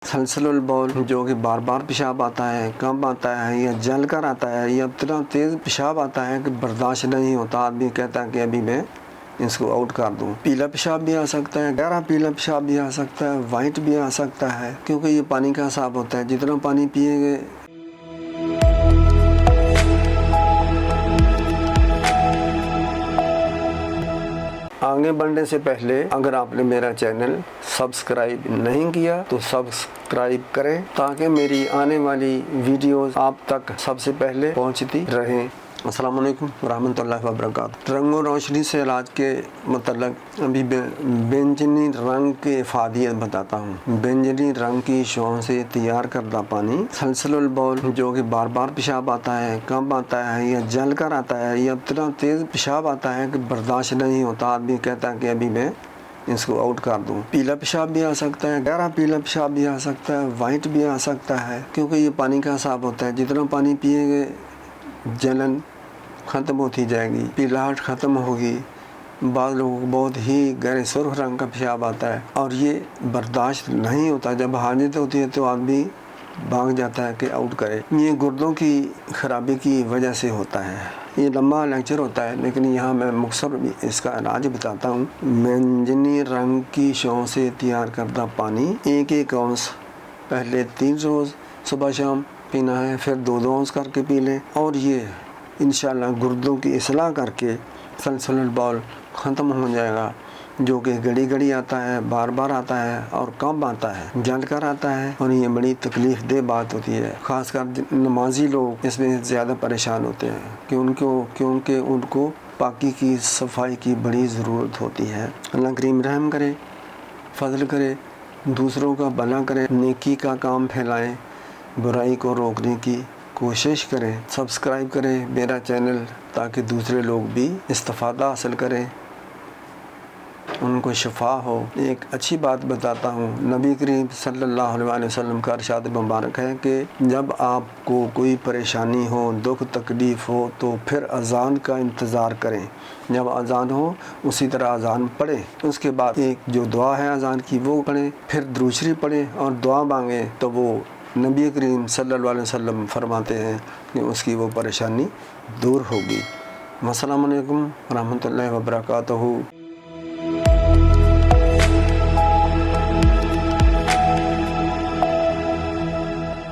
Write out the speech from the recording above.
سلسل البول جو کہ بار بار پیشاب آتا ہے، کم آتا ہے یا جل کر آتا ہے یا اتنا تیز پیشاب آتا ہے کہ برداشت نہیں ہوتا، آدمی کہتا ہے کہ ابھی میں اس کو آؤٹ کر دوں۔ پیلا پیشاب بھی آ سکتا ہے، گہرا پیلا پیشاب بھی آ سکتا ہے، وائٹ بھی آ سکتا ہے، کیونکہ یہ پانی کا حساب ہوتا ہے، جتنا پانی پیئیں گے آگے بڑھنے سے پہلے اگر آپ نے میرا چینل سبسکرائب نہیں کیا تو سبسکرائب کریں تاکہ میری آنے والی ویڈیوز آپ تک سب سے پہلے پہنچتی رہیں۔ السلام علیکم ورحمۃ اللہ وبرکاتہ۔ رنگ و روشنی سے علاج کے متعلق ابھی بینجنی رنگ کی افادیت بتاتا ہوں۔ بینجنی رنگ کی شعاؤں سے تیار کردہ پانی سلسل البول جو کہ بار بار پیشاب آتا ہے، کم آتا ہے یا جل کر آتا ہے یا اتنا تیز پیشاب آتا ہے کہ برداشت نہیں ہوتا، آدمی کہتا ہے کہ ابھی میں اس کو آؤٹ کر دوں۔ پیلا پیشاب بھی آ سکتا ہے، گہرا پیلا پیشاب بھی آ سکتا ہے، وائٹ بھی آ سکتا ہے، کیونکہ یہ پانی کا حساب ہوتا ہے، جتنا پانی پیئیں گے جلن ختم ہوتی جائے گی، پیلاہٹ ختم ہوگی۔ بعض لوگوں کو بہت ہی گہرے سرخ رنگ کا پیشاب آتا ہے اور یہ برداشت نہیں ہوتا، جب حاجت ہوتی ہے تو آدمی بھاگ جاتا ہے کہ آؤٹ کرے۔ یہ گردوں کی خرابی کی وجہ سے ہوتا ہے۔ یہ لمبا لیکچر ہوتا ہے لیکن یہاں میں مختصر اس کا علاج بتاتا ہوں۔ بینجنی رنگ کی شعاؤں سے تیار کردہ پانی 1 اونس پہلے 3 روز صبح شام پینا ہے، پھر 2 اونس کر کے پی لیں، اور یہ انشاءاللہ گردوں کی اصلاح کر کے سلسل البول ختم ہو جائے گا، جو کہ گھڑی گھڑی آتا ہے، بار بار آتا ہے اور کم آتا ہے، جل کر آتا ہے، اور یہ بڑی تکلیف دہ بات ہوتی ہے۔ خاص کر نمازی لوگ اس میں زیادہ پریشان ہوتے ہیں کیونکہ ان کو پاکی کی، صفائی کی بڑی ضرورت ہوتی ہے۔ اللہ کریم رحم کرے، فضل کرے، دوسروں کا بھلا کرے، نیکی کا کام پھیلائیں، برائی کو روکنے کی کوشش کریں۔ سبسکرائب کریں میرا چینل تاکہ دوسرے لوگ بھی استفادہ حاصل کریں، ان کو شفا ہو۔ ایک اچھی بات بتاتا ہوں، نبی کریم صلی اللہ علیہ وسلم کا ارشاد مبارک ہے کہ جب آپ کو کوئی پریشانی ہو، دکھ تکلیف ہو تو پھر اذان کا انتظار کریں، جب اذان ہو اسی طرح اذان پڑھیں، اس کے بعد ایک جو دعا ہے اذان کی وہ پڑھیں، پھر درود شریف پڑھیں اور دعا مانگیں، تو وہ نبی کریم صلی اللہ علیہ وسلم فرماتے ہیں کہ اس کی وہ پریشانی دور ہوگی۔ السلام علیکم ورحمۃ اللہ وبرکاتہ۔